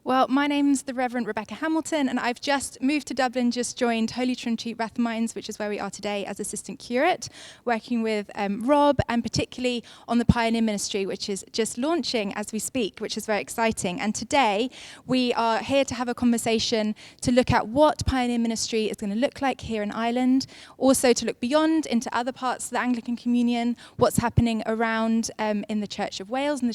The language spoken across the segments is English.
Well, my name's the Revd Rebecca Hamilton, and I've just moved to Dublin, just joined Holy Trinity Rathmines, which is where we are today as Assistant Curate, working with Rob, and particularly on the Pioneer Ministry, which is just launching as we speak, which is very exciting. And today, we are here to have a conversation to look at what Pioneer Ministry is going to look like here in Ireland, also to look beyond into other parts of the Anglican Communion, what's happening around in the Church of Wales and the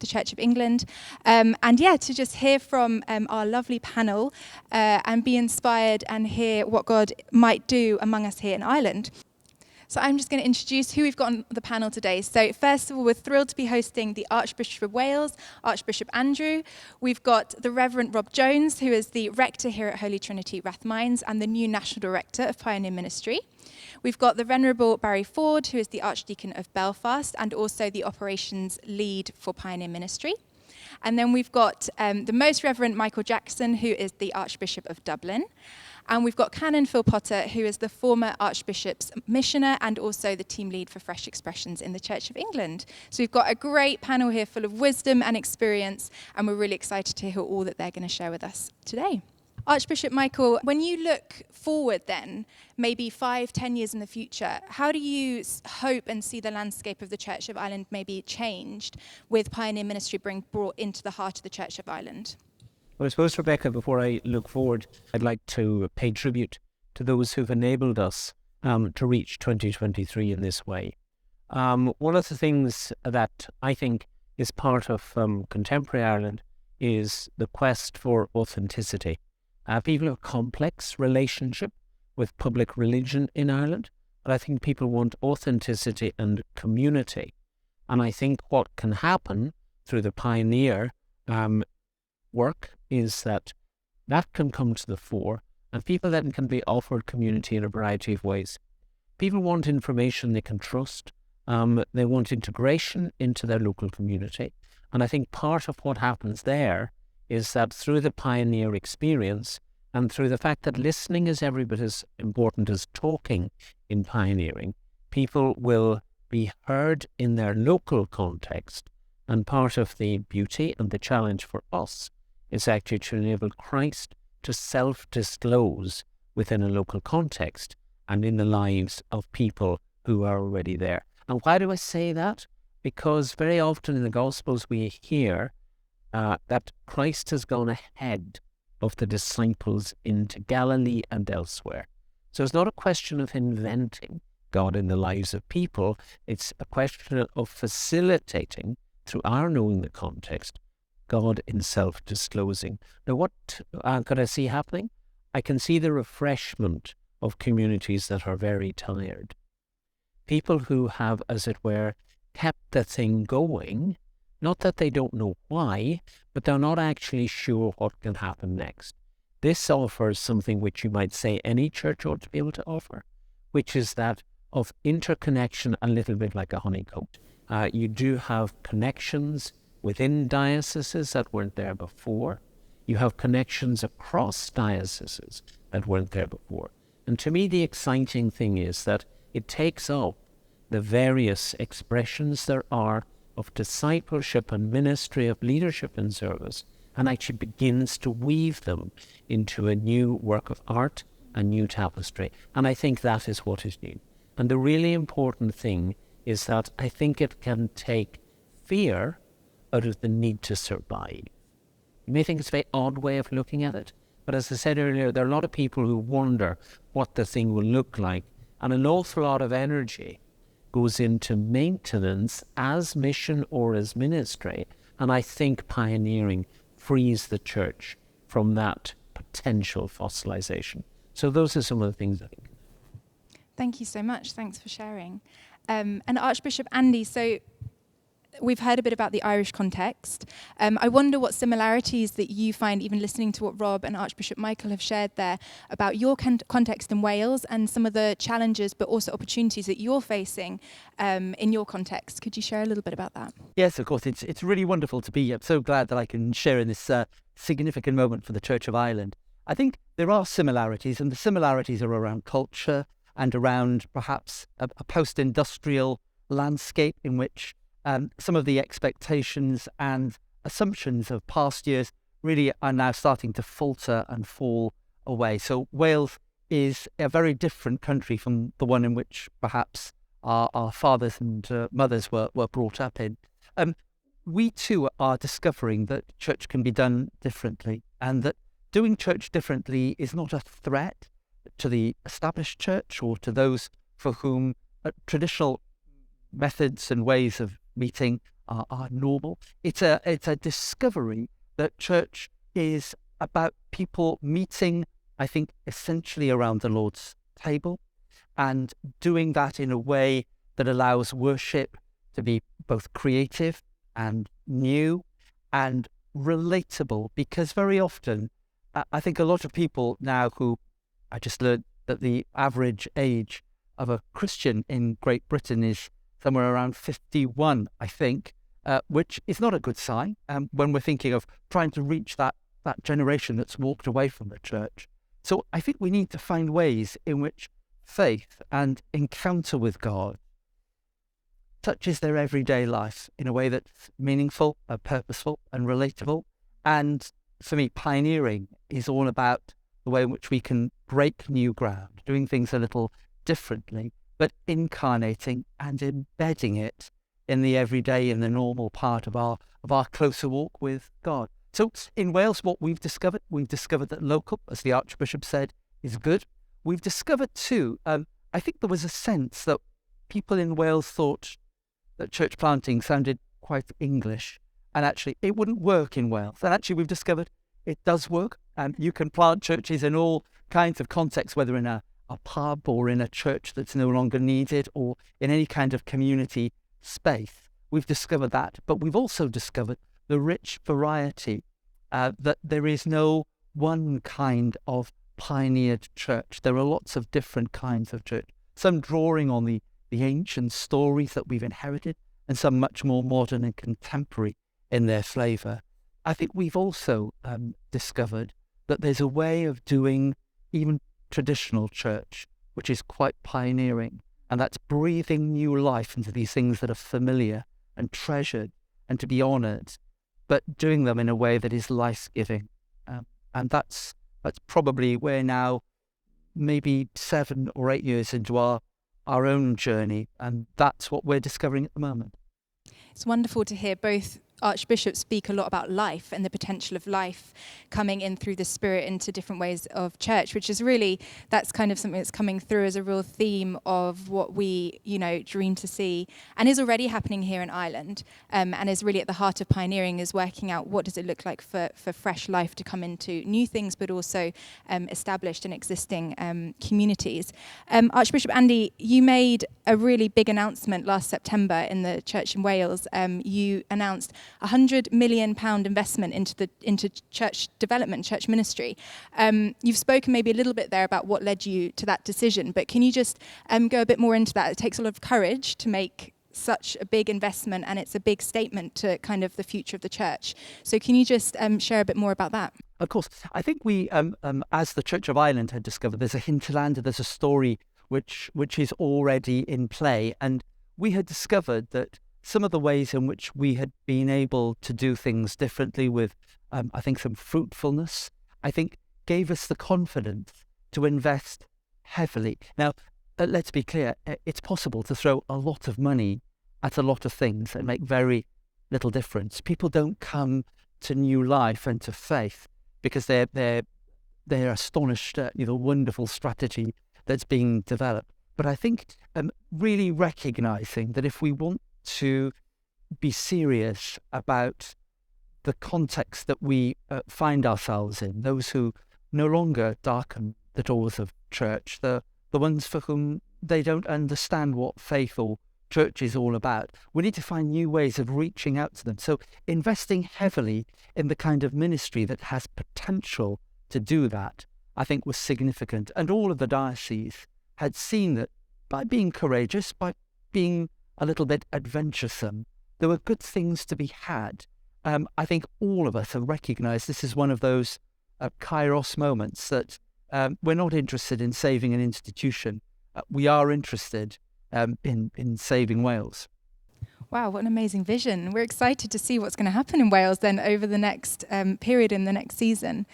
Church of England, and to just hear from our lovely panel and be inspired and hear what God might do among us here in Ireland. So I'm just going to introduce who we've got on the panel today. So first of all, we're thrilled to be hosting the Archbishop of Wales, Archbishop Andrew. We've got the Reverend Rob Jones, who is the Rector here at Holy Trinity Rathmines and the new National Director of Pioneer Ministry. We've got the Venerable Barry Forde, who is the Archdeacon of Belfast and also the Operations Lead for Pioneer Ministry. And then we've got the Most Reverend Michael Jackson, who is the Archbishop of Dublin. And we've got Canon Phil Potter, who is the former Archbishop's missioner and also the team lead for Fresh Expressions in the Church of England. So we've got a great panel here full of wisdom and experience, and we're really excited to hear all that they're going to share with us today. Archbishop Michael, when you look forward then, maybe 5-10 years in the future, how do you hope and see the landscape of the Church of Ireland maybe changed with Pioneer Ministry being brought into the heart of the Church of Ireland? Well, I suppose, Rebecca, before I look forward, I'd like to pay tribute to those who've enabled us to reach 2023 in this way. One of the things that I think is part of contemporary Ireland is the quest for authenticity. People have a complex relationship with public religion in Ireland, but I think people want authenticity and community. And I think what can happen through the pioneer work is that can come to the fore, and people then can be offered community in a variety of ways. People want information they can trust. They want integration into their local community. And I think part of what happens there is that through the pioneer experience and through the fact that listening is every bit as important as talking in pioneering, people will be heard in their local context. And part of the beauty and the challenge for us is actually to enable Christ to self-disclose within a local context and in the lives of people who are already there. And why do I say that? Because very often in the Gospels we hear that Christ has gone ahead of the disciples into Galilee and elsewhere. So it's not a question of inventing God in the lives of people. It's a question of facilitating, through our knowing the context, God in self-disclosing. Now, what can I see happening? I can see the refreshment of communities that are very tired. People who have, as it were, kept the thing going. Not that they don't know why, but they're not actually sure what can happen next. This offers something which you might say any church ought to be able to offer, which is that of interconnection, a little bit like a honeycomb. You do have connections within dioceses that weren't there before. You have connections across dioceses that weren't there before. And to me, the exciting thing is that it takes up the various expressions there are of discipleship and ministry, of leadership and service, and actually begins to weave them into a new work of art, a new tapestry. And I think that is what is new. And the really important thing is that I think it can take fear out of the need to survive. You may think it's a very odd way of looking at it, but as I said earlier, there are a lot of people who wonder what the thing will look like, and an awful lot of energy goes into maintenance as mission or as ministry, and I think pioneering frees the church from that potential fossilization. So those are some of the things I think. Thank you so much. Thanks for sharing. And Archbishop Andy, so we've heard a bit about the Irish context. I wonder what similarities that you find, even listening to what Rob and Archbishop Michael have shared there, about your context in Wales and some of the challenges but also opportunities that you're facing in your context. Could you share a little bit about that? Yes, of course. It's really wonderful to be. I'm so glad that I can share in this significant moment for the Church of Ireland. I think there are similarities, and the similarities are around culture and around perhaps a post-industrial landscape in which some of the expectations and assumptions of past years really are now starting to falter and fall away. So Wales is a very different country from the one in which perhaps our fathers and mothers were brought up in. We too are discovering that church can be done differently, and that doing church differently is not a threat to the established church or to those for whom traditional methods and ways of meeting are normal. It's a discovery that church is about people meeting, I think, essentially around the Lord's table, and doing that in a way that allows worship to be both creative and new and relatable. Because very often, I think a lot of people now who, I just learned that the average age of a Christian in Great Britain is somewhere around 51, I think, which is not a good sign when we're thinking of trying to reach that generation that's walked away from the church. So I think we need to find ways in which faith and encounter with God touches their everyday life in a way that's meaningful, purposeful and relatable. And for me, pioneering is all about the way in which we can break new ground, doing things a little differently, but incarnating and embedding it in the everyday, in the normal part of our closer walk with God. So in Wales, what we've discovered that local, as the Archbishop said, is good. We've discovered too, I think there was a sense that people in Wales thought that church planting sounded quite English, and actually it wouldn't work in Wales. And actually we've discovered it does work. You can plant churches in all kinds of contexts, whether in a pub or in a church that's no longer needed or in any kind of community space. We've discovered that, but we've also discovered the rich variety, that there is no one kind of pioneered church. There are lots of different kinds of church, some drawing on the ancient stories that we've inherited, and some much more modern and contemporary in their flavour. I think we've also discovered that there's a way of doing even traditional church, which is quite pioneering, and that's breathing new life into these things that are familiar and treasured and to be honoured, but doing them in a way that is life-giving. And that's probably we're now maybe 7 or 8 years into our own journey, and that's what we're discovering at the moment. It's wonderful to hear both archbishops speak a lot about life and the potential of life coming in through the Spirit into different ways of church, which is really, that's kind of something that's coming through as a real theme of what we, dream to see and is already happening here in Ireland, and is really at the heart of pioneering, is working out what does it look like for fresh life to come into new things, but also established and existing communities. Archbishop Andy, you made a really big announcement last September in the church in Wales. You announced £100 million investment into church development, church ministry. You've spoken maybe a little bit there about what led you to that decision, but can you just go a bit more into that? It takes a lot of courage to make such a big investment, and it's a big statement to kind of the future of the church. So can you just share a bit more about that? Of course. I think we, as the Church of Ireland had discovered, there's a hinterland, there's a story which is already in play, and we had discovered that some of the ways in which we had been able to do things differently with, I think, some fruitfulness, I think gave us the confidence to invest heavily. Now, let's be clear, it's possible to throw a lot of money at a lot of things and make very little difference. People don't come to new life and to faith because they're astonished at the wonderful strategy that's being developed. But I think really recognising that if we want to be serious about the context that we find ourselves in, those who no longer darken the doors of church, the ones for whom they don't understand what faith or church is all about, we need to find new ways of reaching out to them. So investing heavily in the kind of ministry that has potential to do that, I think, was significant. And all of the dioceses had seen that by being courageous, by being a little bit adventuresome, there were good things to be had. I think all of us have recognised this is one of those kairos moments that we're not interested in saving an institution. We are interested in saving Wales. Wow, what an amazing vision. We're excited to see what's going to happen in Wales then over the next period in the next season.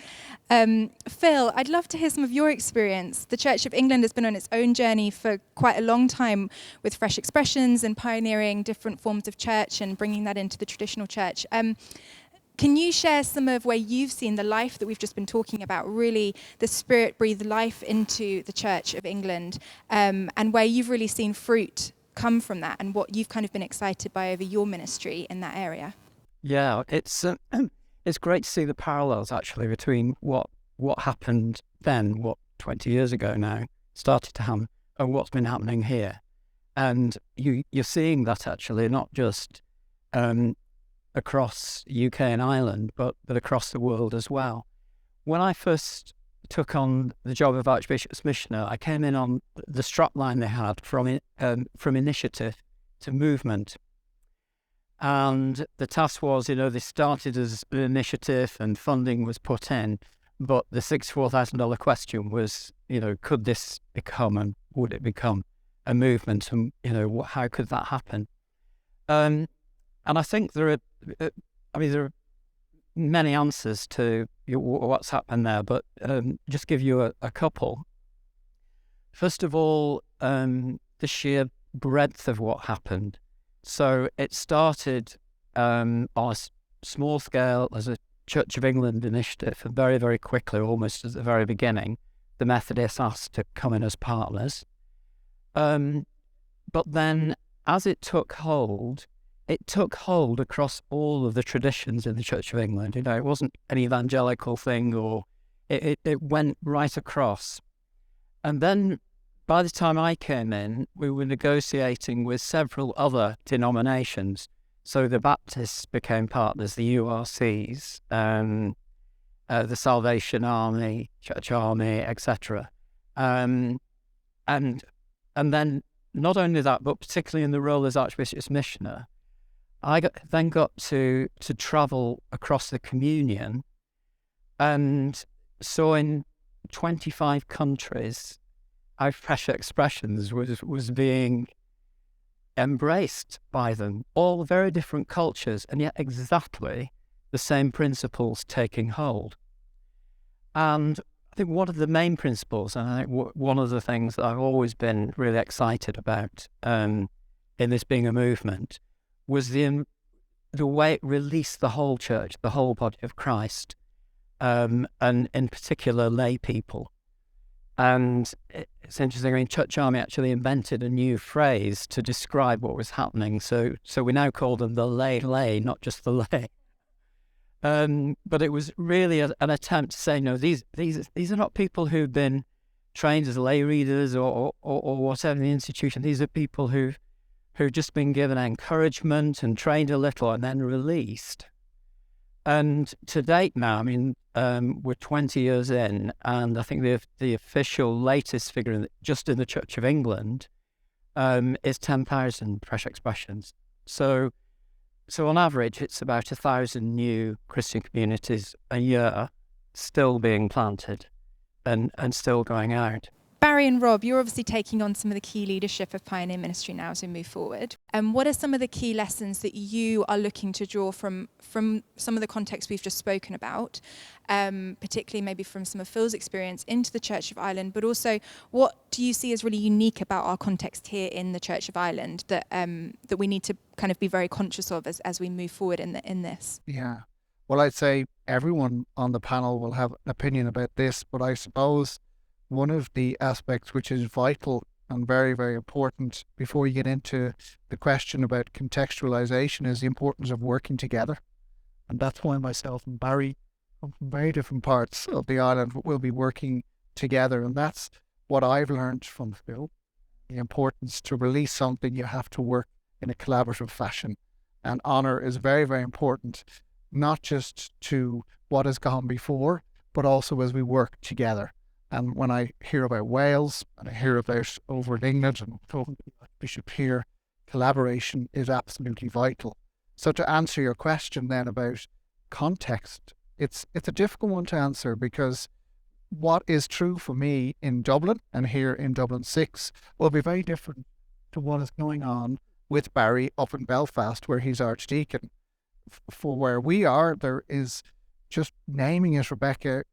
Phil, I'd love to hear some of your experience. The Church of England has been on its own journey for quite a long time with fresh expressions and pioneering different forms of church and bringing that into the traditional church. Can you share some of where you've seen the life that we've just been talking about, really the Spirit breathed life into the Church of England, and where you've really seen fruit come from that and what you've kind of been excited by over your ministry in that area? Yeah, it's great to see the parallels actually between what happened then, 20 years ago now, started to happen, and what's been happening here. And you're seeing that actually not just across UK and Ireland, but across the world as well. When I first took on the job of Archbishop's Missioner, I came in on the strapline they had from initiative to movement. And the task was, they started as an initiative and funding was put in, but the $64,000 question was, could this become and would it become a movement, and, how could that happen? And I think there are many answers to what's happened there, but just give you a couple. First of all, the sheer breadth of what happened. So it started on a small scale as a Church of England initiative, and very, very quickly, almost at the very beginning, the Methodists asked to come in as partners. But then as it took hold across all of the traditions in the Church of England. It wasn't an evangelical thing, or it went right across. And then by the time I came in, we were negotiating with several other denominations. So the Baptists became partners, the URCs, the Salvation Army, Church Army, etc. And then not only that, but particularly in the role as Archbishop's Missioner, I then got to travel across the communion, and saw in 25 countries how fresh expressions was being embraced by them, all very different cultures, and yet exactly the same principles taking hold. And I think one of the main principles, and I think one of the things that I've always been really excited about in this being a movement, was the way it released the whole church, the whole body of Christ, and in particular lay people. And it's interesting, Church Army actually invented a new phrase to describe what was happening. So we now call them the lay, not just the lay. But it was really an attempt to say, no, these are not people who've been trained as lay readers or whatever in the institution. These are people who've just been given encouragement and trained a little and then released. And to date now, we're 20 years in, and I think the official latest figure just in the Church of England is 10,000 fresh expressions. So on average, it's about 1,000 new Christian communities a year still being planted and still going out. Barry and Rob, you're obviously taking on some of the key leadership of Pioneer Ministry now as we move forward. And what are some of the key lessons that you are looking to draw from some of the context we've just spoken about, particularly maybe from some of Phil's experience into the Church of Ireland, but also what do you see as really unique about our context here in the Church of Ireland that we need to kind of be very conscious of as we move forward in this? Yeah. Well, I'd say everyone on the panel will have an opinion about this, but I suppose one of the aspects which is vital and very, very important before you get into the question about contextualization is the importance of working together. And that's why myself and Barry come from very different parts of the island, but we'll be working together. And that's what I've learned from Phil. The importance to release something, you have to work in a collaborative fashion. And honour is very, very important, not just to what has gone before, but also as we work together. And when I hear about Wales, and I hear about over in England, and talking to the Archbishop here, collaboration is absolutely vital. So to answer your question then about context, it's a difficult one to answer, because what is true for me in Dublin and here in Dublin 6 will be very different to what is going on with Barry up in Belfast, where he's Archdeacon. For where we are, there is, just naming it, Rebecca,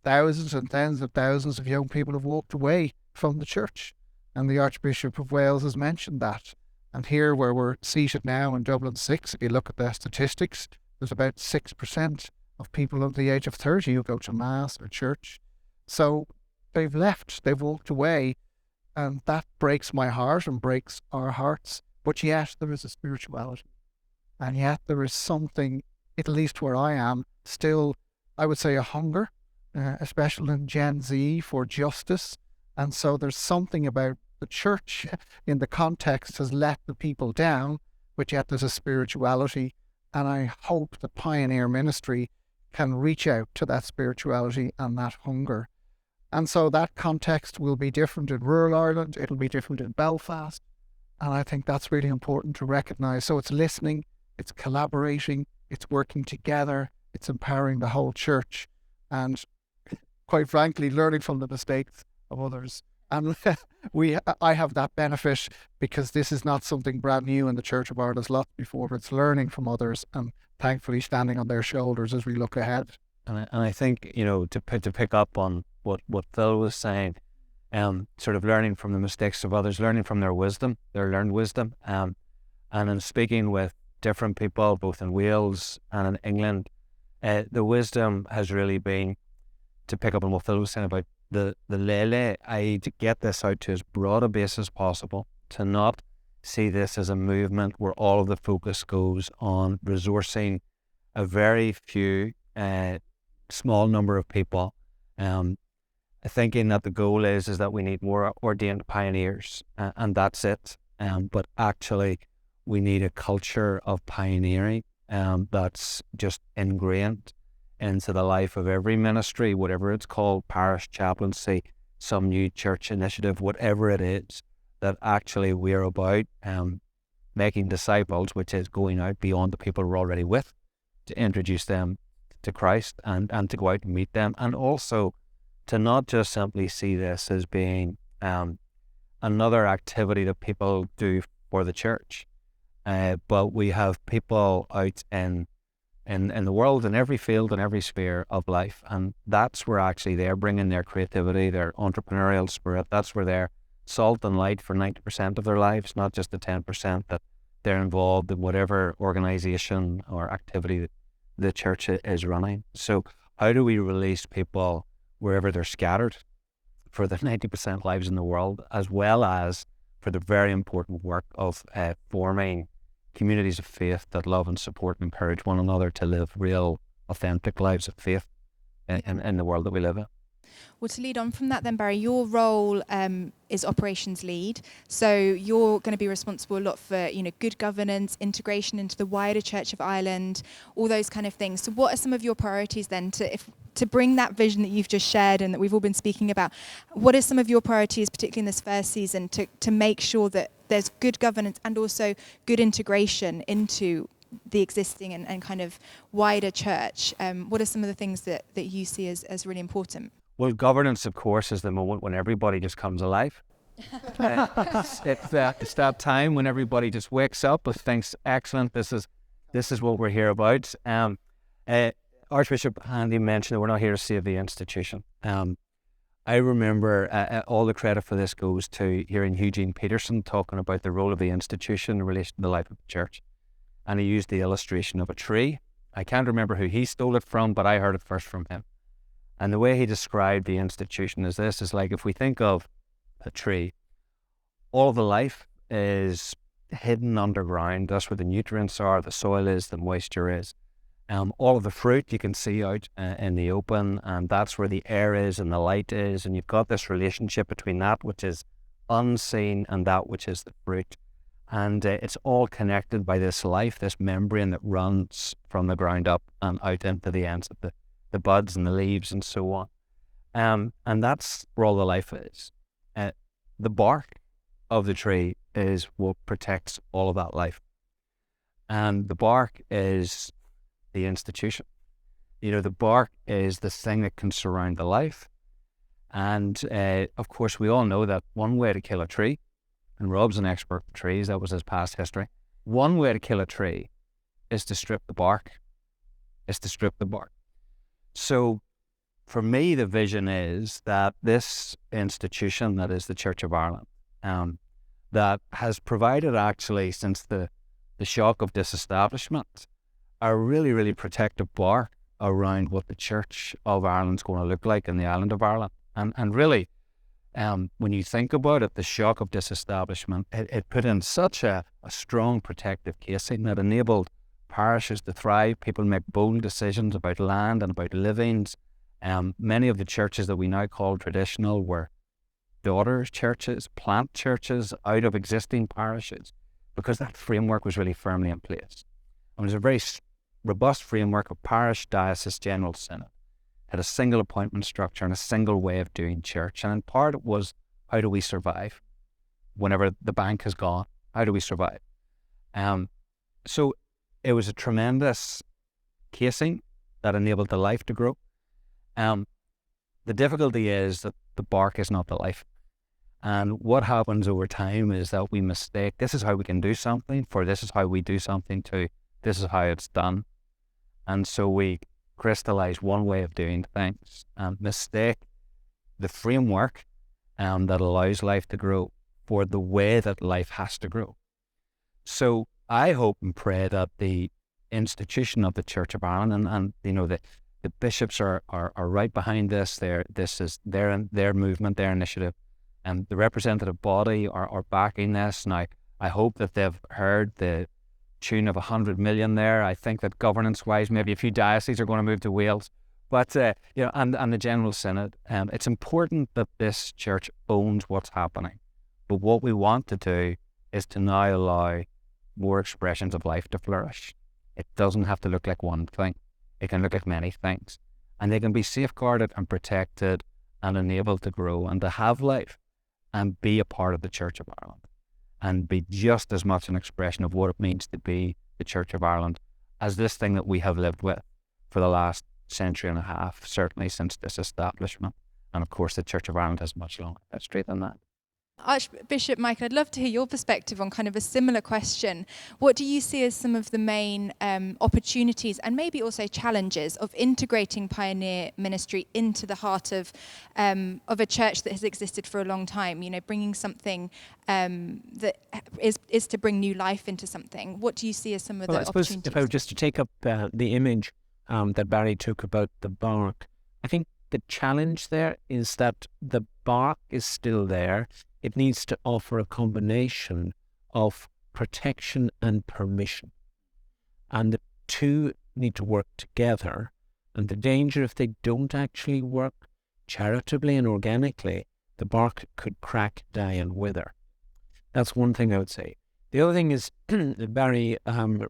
thousands and tens of thousands of young people have walked away from the church. And the Archbishop of Wales has mentioned that. And here, where we're seated now in Dublin 6, if you look at the statistics, there's about 6% of people under the age of 30 who go to Mass or church. So they've left, they've walked away, and that breaks my heart and breaks our hearts. But yet there is a spirituality. And yet there is something, at least where I am, still, I would say, a hunger, especially in Gen Z, for justice. And so there's something about the church in the context has let the people down, but yet there's a spirituality. And I hope the pioneer ministry can reach out to that spirituality and that hunger. And so that context will be different in rural Ireland, it'll be different in Belfast. And I think that's really important to recognise. So it's listening, it's collaborating, it's working together, it's empowering the whole church, and quite frankly, learning from the mistakes of others. And I have that benefit because this is not something brand new in the Church of Ireland. There's lots before, but it's learning from others and thankfully standing on their shoulders as we look ahead. And I think, to pick up on what Phil was saying, sort of learning from the mistakes of others, learning from their wisdom, their learned wisdom. And in speaking with different people, both in Wales and in England, the wisdom has really been, to pick up on what Phil was saying about the lele, to get this out to as broad a base as possible, to not see this as a movement where all of the focus goes on resourcing a very few, small number of people, thinking that the goal is that we need more ordained pioneers, and that's it. But actually, we need a culture of pioneering that's just ingrained into the life of every ministry, whatever it's called, parish, chaplaincy, some new church initiative, whatever it is, that actually we're about making disciples, which is going out beyond the people we're already with, to introduce them to Christ and to go out and meet them, and also to not just simply see this as being another activity that people do for the church, but we have people out in the world, in every field, in every sphere of life, and that's where actually they're bringing their creativity, their entrepreneurial spirit. That's where they're salt and light for 90% of their lives, not just the 10% that they're involved in whatever organisation or activity that the church is running. So how do we release people wherever they're scattered for the 90% lives in the world, as well as for the very important work of forming communities of faith that love and support and encourage one another to live real, authentic lives of faith in the world that we live in. Well, to lead on from that then, Barry, your role is operations lead. So you're going to be responsible a lot for, good governance, integration into the wider Church of Ireland, all those kind of things. So what are some of your priorities then to bring that vision that you've just shared and that we've all been speaking about? What are some of your priorities, particularly in this first season, to make sure that there's good governance and also good integration into the existing and kind of wider church? What are some of the things that you see as really important? Well, governance, of course, is the moment when everybody just comes alive. It's that time when everybody just wakes up and thinks, excellent, this is what we're here about. Archbishop Andy mentioned that we're not here to save the institution. I remember all the credit for this goes to hearing Eugene Peterson talking about the role of the institution in relation to the life of the church. And he used the illustration of a tree. I can't remember who he stole it from, but I heard it first from him. And the way he described the institution is this, is like if we think of a tree, all of the life is hidden underground. That's where the nutrients are, the soil is, the moisture is. All of the fruit you can see out in the open, and that's where the air is and the light is. And you've got this relationship between that which is unseen and that which is the fruit. And it's all connected by this life, this membrane that runs from the ground up and out into the ends of the buds and the leaves and so on. And that's where all the life is. The bark of the tree is what protects all of that life. And the bark is the institution. The bark is the thing that can surround the life. And of course, we all know that one way to kill a tree and Rob's an expert in trees, that was his past history. One way to kill a tree is to strip the bark. So for me, the vision is that this institution that is the Church of Ireland, that has provided actually since the shock of disestablishment, a really, really protective bark around what the Church of Ireland's going to look like in the island of Ireland. And really, when you think about it, the shock of disestablishment, it put in such a strong protective casing that enabled parishes to thrive. People make bold decisions about land and about livings. Many of the churches that we now call traditional were daughters churches, plant churches out of existing parishes, because that framework was really firmly in place. And it was a very robust framework of parish, diocese, general synod. It had a single appointment structure and a single way of doing church. And in part it was, how do we survive? Whenever the bank has gone, how do we survive? So it was a tremendous casing that enabled the life to grow. The difficulty is that the bark is not the life. And what happens over time is that we mistake, this is how we can do something, for this is how we do something too. This is how it's done. And so we crystallize one way of doing things and mistake the framework that allows life to grow for the way that life has to grow. So I hope and pray that the institution of the Church of Ireland, and you know, the bishops are right behind this. This is their movement, their initiative, and the representative body are backing this. Now, I hope that they've heard the tune of 100 million there. I think that governance-wise, maybe a few dioceses are going to move to Wales, but you know, and the General Synod. It's important that this church owns what's happening. But what we want to do is to now allow more expressions of life to flourish. It doesn't have to look like one thing. It can look like many things, and they can be safeguarded and protected and enabled to grow and to have life and be a part of the Church of Ireland and be just as much an expression of what it means to be the Church of Ireland as this thing that we have lived with for the last century and a half, certainly since disestablishment. And of course, the Church of Ireland has much longer history than that. Archbishop Michael, I'd love to hear your perspective on kind of a similar question. What do you see as some of the main opportunities and maybe also challenges of integrating pioneer ministry into the heart of a church that has existed for a long time? You know, bringing something that is to bring new life into something. What do you see as some of the opportunities? If I were just to take up the image that Barry took about the bark, I think the challenge there is that the bark is still there. It needs to offer a combination of protection and permission. And the two need to work together. And the danger, if they don't actually work charitably and organically, the bark could crack, die and wither. That's one thing I would say. The other thing is that Barry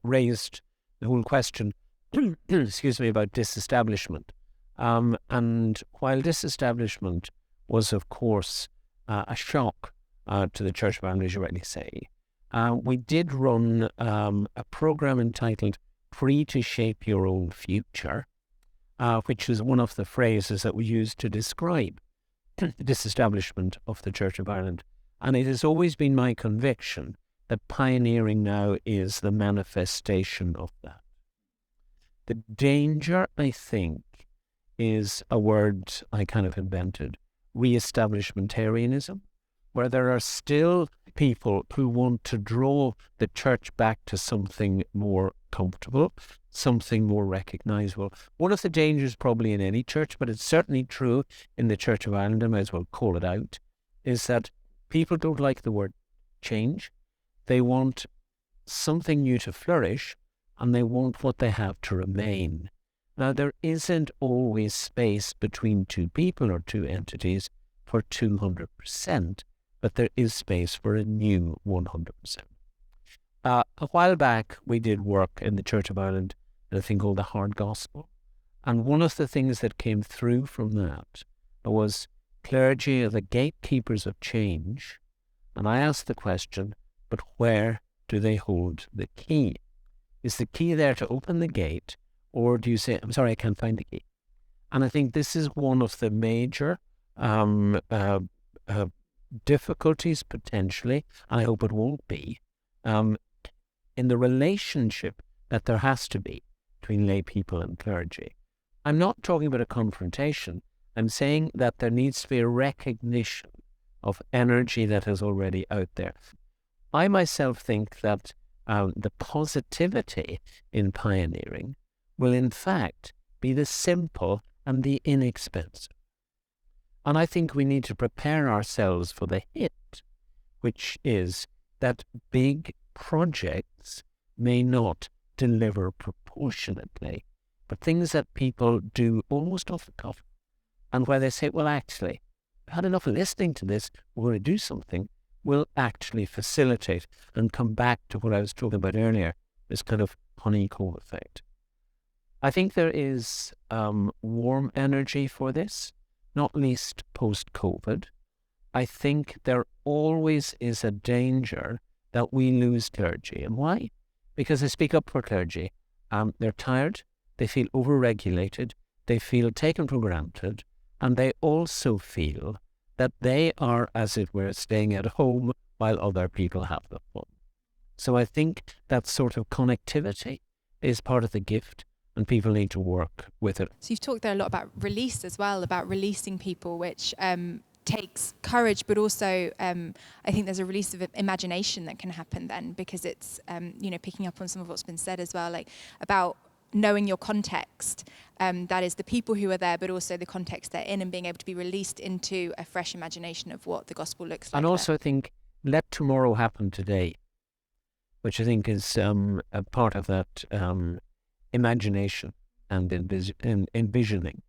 raised the whole question, excuse me, about disestablishment. And while disestablishment was, of course, a shock to the Church of Ireland, as you rightly say, we did run a program entitled Free to Shape Your Own Future, which is one of the phrases that we used to describe the disestablishment of the Church of Ireland. And it has always been my conviction that pioneering now is the manifestation of that. The danger, I think, is a word I kind of invented, re-establishmentarianism, where there are still people who want to draw the church back to something more comfortable, something more recognizable. One of the dangers probably in any church, but it's certainly true in the Church of Ireland, I might as well call it out, is that people don't like the word change. They want something new to flourish, and they want what they have to remain. Now, there isn't always space between two people or two entities for 200%, but there is space for a new 100%. A while back, we did work in the Church of Ireland in a thing called the Hard Gospel. And one of the things that came through from that was clergy are the gatekeepers of change. And I asked the question, but where do they hold the key? Is the key there to open the gate? Or do you say, I'm sorry, I can't find the key? And I think this is one of the major difficulties potentially, I hope it won't be, in the relationship that there has to be between lay people and clergy. I'm not talking about a confrontation. I'm saying that there needs to be a recognition of energy that is already out there. I myself think that the positivity in pioneering will in fact be the simple and the inexpensive. And I think we need to prepare ourselves for the hit, which is that big projects may not deliver proportionately, but things that people do almost off the cuff, and where they say, well, actually, I've had enough listening to this, we're going to do something, will actually facilitate and come back to what I was talking about earlier, this kind of honeycomb effect. I think there is warm energy for this, not least post-COVID. I think there always is a danger that we lose clergy. And why? Because I speak up for clergy. They're tired, they feel over-regulated, they feel taken for granted, and they also feel that they are, as it were, staying at home while other people have the fun. So I think that sort of connectivity is part of the gift, and people need to work with it. So you've talked there a lot about release as well, about releasing people, which takes courage, but also I think there's a release of imagination that can happen then, because it's picking up on some of what's been said as well, like about knowing your context, that is the people who are there, but also the context they're in, and being able to be released into a fresh imagination of what the gospel looks like. And also I think let tomorrow happen today, which I think is a part of that imagination and envisioning.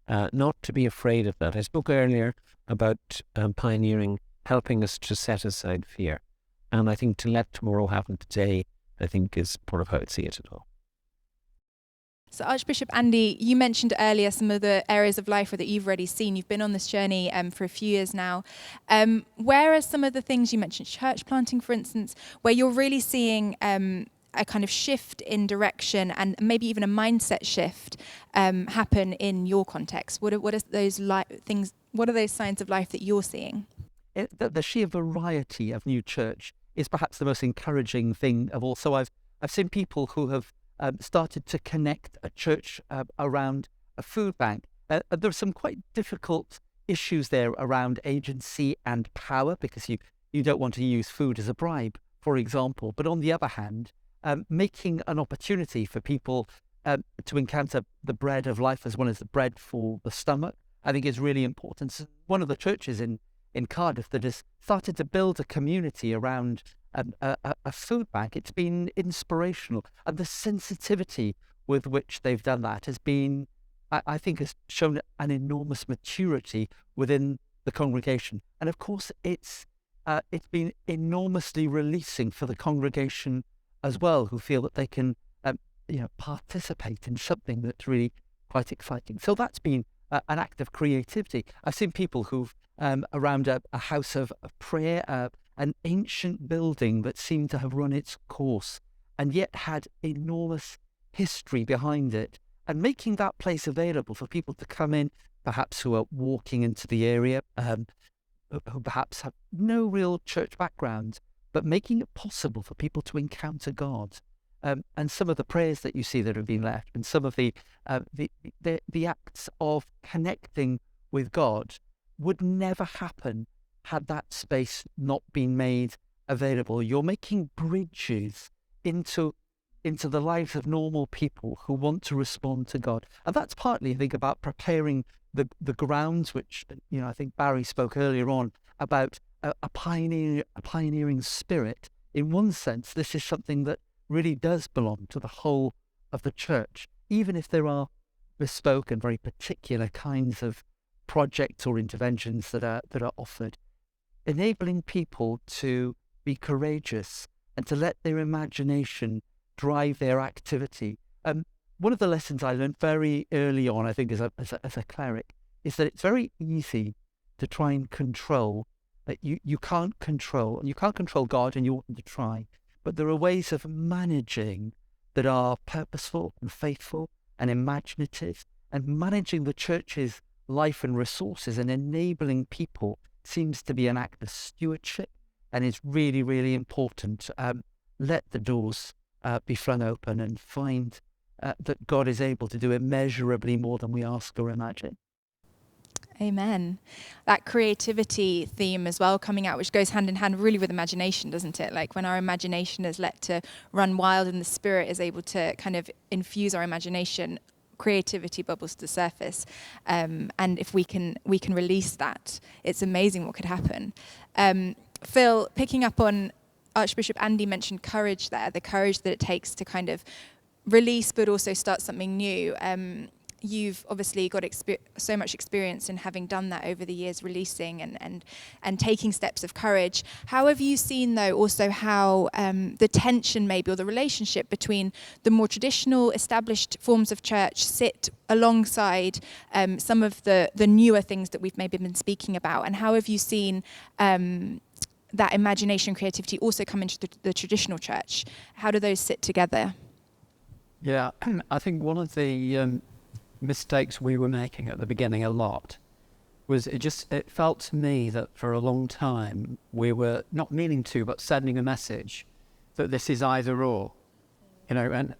Not to be afraid of that. I spoke earlier about pioneering helping us to set aside fear. And I think to let tomorrow happen today, I think is part of how I see it at all. So Archbishop Andy, you mentioned earlier some of the areas of life that you've already seen. You've been on this journey for a few years now. Where are some of the things you mentioned, church planting, for instance, where you're really seeing a kind of shift in direction and maybe even a mindset shift happen in your context? What are those things? What are those signs of life that you're seeing? The sheer variety of new church is perhaps the most encouraging thing of all. So I've seen people who have started to connect a church around a food bank. There are some quite difficult issues there around agency and power, because you don't want to use food as a bribe, for example. But on the other hand, making an opportunity for people to encounter the bread of life as well as the bread for the stomach, I think is really important. So one of the churches in Cardiff that has started to build a community around a food bank, it's been inspirational. And the sensitivity with which they've done that has been, I think, has shown an enormous maturity within the congregation. And of course, it's been enormously releasing for the congregation as well, who feel that they can participate in something that's really quite exciting. So that's been an act of creativity. I've seen people who've around a house of prayer, an ancient building that seemed to have run its course and yet had enormous history behind it, and making that place available for people to come in, perhaps who are walking into the area, who perhaps have no real church background, but making it possible for people to encounter God. And some of the prayers that you see that have been left, and some of the acts of connecting with God would never happen had that space not been made available. You're making bridges into the lives of normal people who want to respond to God. And that's partly, I think, about preparing the grounds, which, I think Barry spoke earlier on about a pioneering spirit. In one sense, this is something that really does belong to the whole of the church, even if there are bespoke and very particular kinds of projects or interventions that are offered. Enabling people to be courageous and to let their imagination drive their activity. One of the lessons I learned very early on, I think, as a cleric, is that it's very easy to try and control. That you can't control God, and you oughtn't to try. But there are ways of managing that are purposeful and faithful and imaginative, and managing the church's life and resources and enabling people seems to be an act of stewardship, and it's really, really important. Let the doors be flung open and find that God is able to do immeasurably more than we ask or imagine. Amen. That creativity theme as well coming out, which goes hand in hand really with imagination, doesn't it? Like when our imagination is let to run wild and the Spirit is able to kind of infuse our imagination, creativity bubbles to the surface. And if we can release that, it's amazing what could happen. Phil, picking up on Archbishop Andy mentioned courage there, the courage that it takes to kind of release but also start something new. You've obviously got so much experience in having done that over the years, releasing and taking steps of courage. How have you seen, though, also how the tension maybe, or the relationship between the more traditional established forms of church sit alongside some of the newer things that we've maybe been speaking about? And how have you seen that imagination and creativity also come into the traditional church? How do those sit together? Yeah, I think one of the mistakes we were making at the beginning a lot was it felt to me that for a long time we were not meaning to, but sending a message that this is either or, and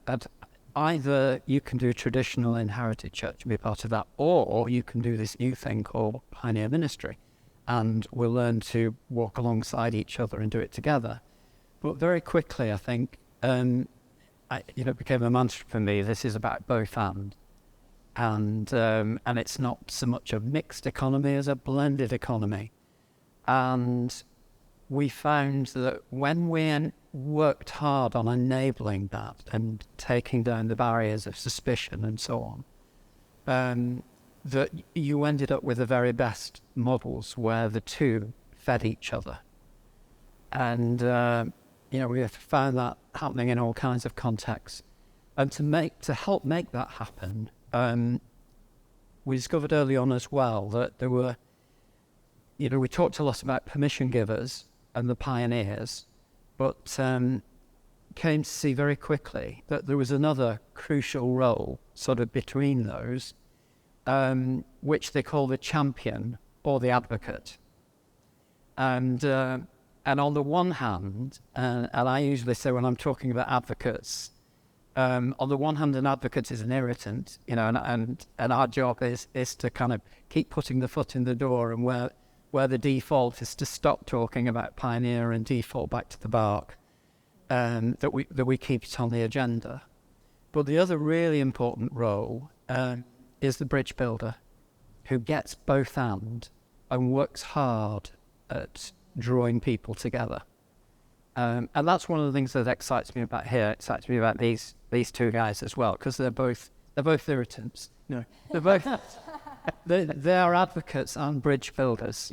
either you can do traditional inherited church and be part of that, or you can do this new thing called pioneer ministry, and we'll learn to walk alongside each other and do it together. But very quickly, I think, it became a mantra for me. This is about both and it's not so much a mixed economy as a blended economy. And we found that when we worked hard on enabling that and taking down the barriers of suspicion and so on, that you ended up with the very best models where the two fed each other. And we have found that happening in all kinds of contexts. And to help make that happen, we discovered early on as well that there were, we talked a lot about permission givers and the pioneers, but came to see very quickly that there was another crucial role sort of between those, which they call the champion or the advocate. And on the one hand, and I usually say when I'm talking about advocates, on the one hand, an advocate is an irritant, and our job is to kind of keep putting the foot in the door, and where the default is to stop talking about pioneer and default back to the bark, that we keep it on the agenda. But the other really important role is the bridge builder, who gets both and works hard at drawing people together. And that's one of the things that excites me about here. It excites me about these two guys as well, because they're both irritants. They're both they are advocates and bridge builders,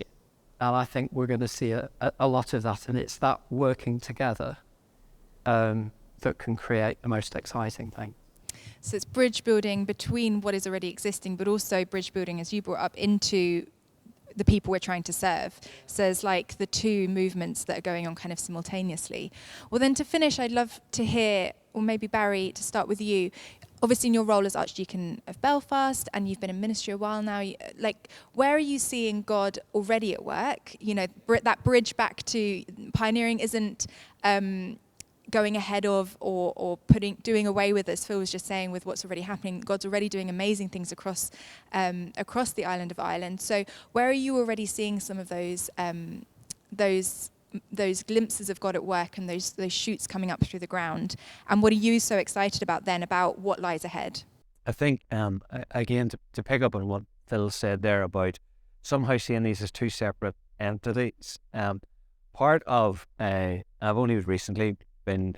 and I think we're going to see a lot of that. And it's that working together that can create the most exciting thing. So it's bridge building between what is already existing, but also bridge building, as you brought up, into the people we're trying to serve. So there's like the two movements that are going on kind of simultaneously. Well, then to finish, I'd love to hear, or maybe Barry, to start with you. Obviously in your role as Archdeacon of Belfast, and you've been in ministry a while now, where are you seeing God already at work? That bridge back to pioneering isn't going ahead of or doing away with, as Phil was just saying, with what's already happening. God's already doing amazing things across the island of Ireland. So where are you already seeing some of those glimpses of God at work and those shoots coming up through the ground? And what are you so excited about then, about what lies ahead? I think, again, to pick up on what Phil said there about somehow seeing these as two separate entities, part of, I've only recently been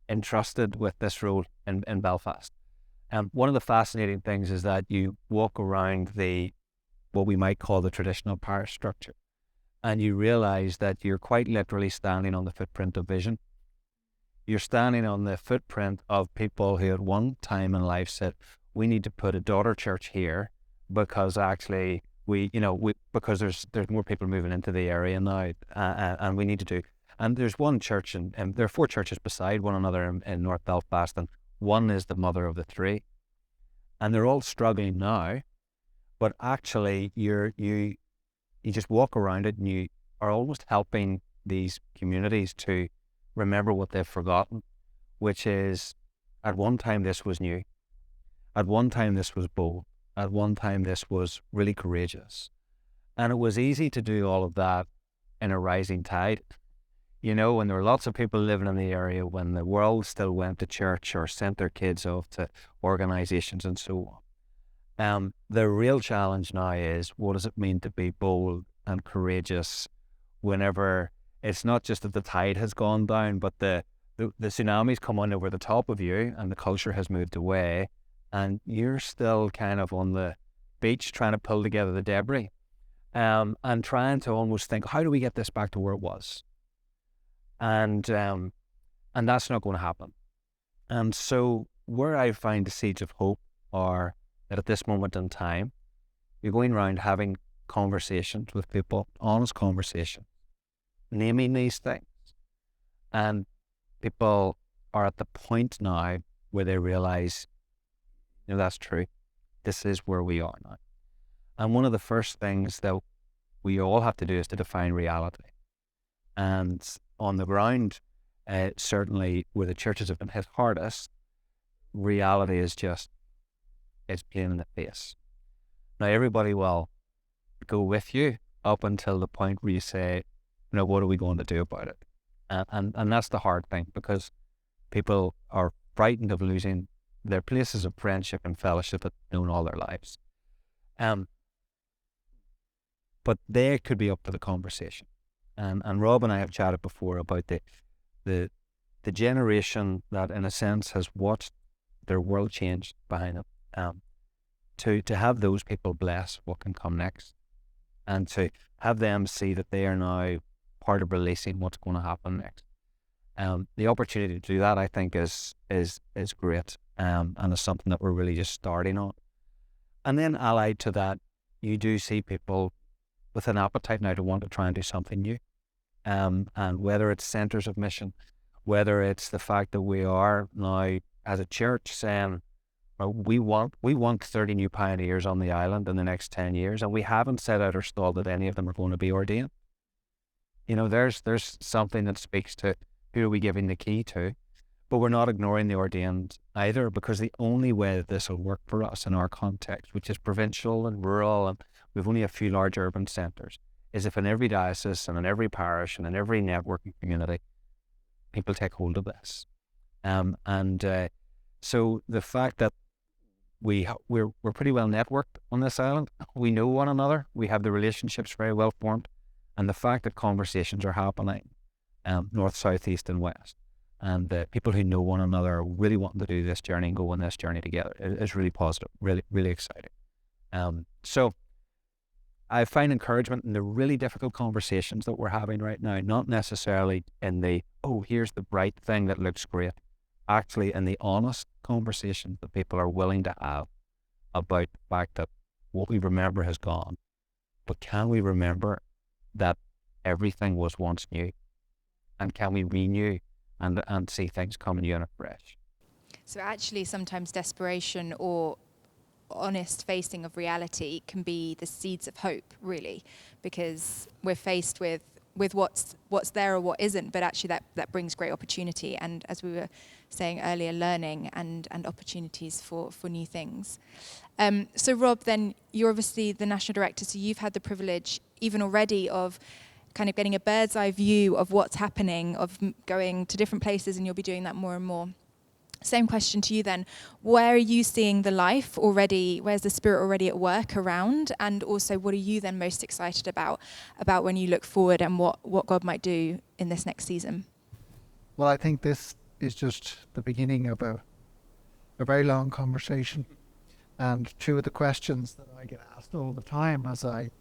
entrusted with this role in Belfast. One of the fascinating things is that you walk around what we might call the traditional parish structure, and you realise that you're quite literally standing on the footprint of vision. You're standing on the footprint of people who at one time in life said, we need to put a daughter church here because actually because there's more people moving into the area now, and we need to do. And there's one church, and there are 4 churches beside one another in North Belfast, and one is the mother of the 3. And they're all struggling now, but actually you you just walk around it and you are almost helping these communities to remember what they've forgotten, which is, at one time this was new, at one time this was bold, at one time this was really courageous. And it was easy to do all of that in a rising tide. You know, when there were lots of people living in the area, when the world still went to church or sent their kids off to organisations and so on. The real challenge now is, what does it mean to be bold and courageous whenever it's not just that the tide has gone down, but the tsunami's come on over the top of you and the culture has moved away and you're still kind of on the beach trying to pull together the debris, and trying to almost think, how do we get this back to where it was? And that's not going to happen. And so where I find the seeds of hope are that at this moment in time, you're going around having conversations with people, honest conversations, naming these things. And people are at the point now where they realize, you know, that's true. This is where we are now. And one of the first things that we all have to do is to define reality. And on the ground, certainly where the churches have been hit hardest, reality is just, it's plain in the face. Now everybody will go with you up until the point where you say, you know, what are we going to do about it? And that's the hard thing, because people are frightened of losing their places of friendship and fellowship that they've known all their lives. But they could be up for the conversation. And Rob and I have chatted before about the generation that, in a sense, has watched their world change behind them. To have those people bless what can come next, and to have them see that they are now part of releasing what's going to happen next. The opportunity to do that, I think, is great, and is something that we're really just starting on. And then allied to that, you do see people with an appetite now to want to try and do something new. And whether it's centres of mission, whether it's the fact that we are now as a church saying, well, we want 30 new pioneers on the island in the next 10 years, and we haven't set out or stalled that any of them are going to be ordained. You know, there's something that speaks to who are we giving the key to, but we're not ignoring the ordained either, because the only way that this will work for us in our context, which is provincial and rural, and we've only a few large urban centres, is if in every diocese and in every parish and in every networking community, people take hold of this. So the fact that we're pretty well networked on this island, we know one another, we have the relationships very well formed, and the fact that conversations are happening north, south, east and west, and people who know one another are really wanting to do this journey and go on this journey together is really positive, really, really exciting. So I find encouragement in the really difficult conversations that we're having right now, not necessarily in the, oh, here's the bright thing that looks great, actually in the honest conversations that people are willing to have about the fact that what we remember has gone, but can we remember that everything was once new, and can we renew and see things coming new and afresh? So actually sometimes desperation or honest facing of reality can be the seeds of hope, really, because we're faced with what's there or what isn't, but actually that brings great opportunity, and as we were saying earlier, learning and opportunities for new things. So Rob, then you're obviously the National Director, so you've had the privilege even already of kind of getting a bird's eye view of what's happening, of going to different places, and you'll be doing that more and more. Same question to you then. Where are you seeing the life already? Where's the Spirit already at work around? And also, what are you then most excited about when you look forward and what God might do in this next season? Well, I think this is just the beginning of a very long conversation. And two of the questions that I get asked all the time as I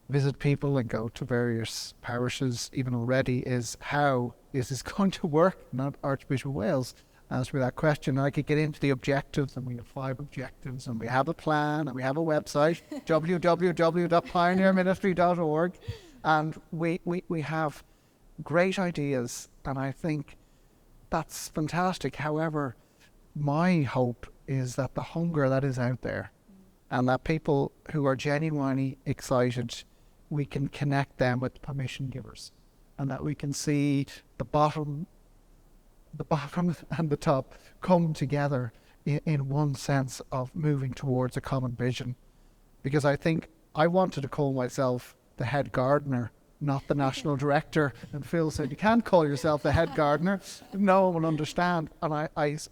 visit people and go to various parishes, even already, is how is this going to work? Not Archbishop of Wales answer that question. I could get into the objectives, and we have 5 objectives, and we have a plan, and we have a website, www.pioneerministry.org, and we have great ideas, and I think that's fantastic. However, my hope is that the hunger that is out there, and that people who are genuinely excited we can connect them with permission givers, and that we can see the bottom and the top come together in one sense of moving towards a common vision. Because I think I wanted to call myself the head gardener, not the national director. And Phil said, you can't call yourself the head gardener. No one will understand. And I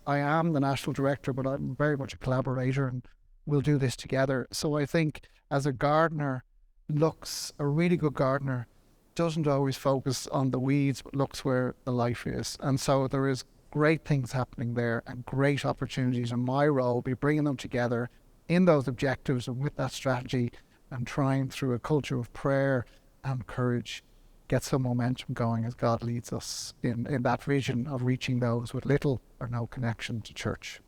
am the national director, but I'm very much a collaborator, and we'll do this together. So I think as a gardener a really good gardener doesn't always focus on the weeds, but looks where the life is. And so there is great things happening there and great opportunities. And my role will be bringing them together in those objectives and with that strategy, and trying through a culture of prayer and courage get some momentum going as God leads us in that vision of reaching those with little or no connection to church.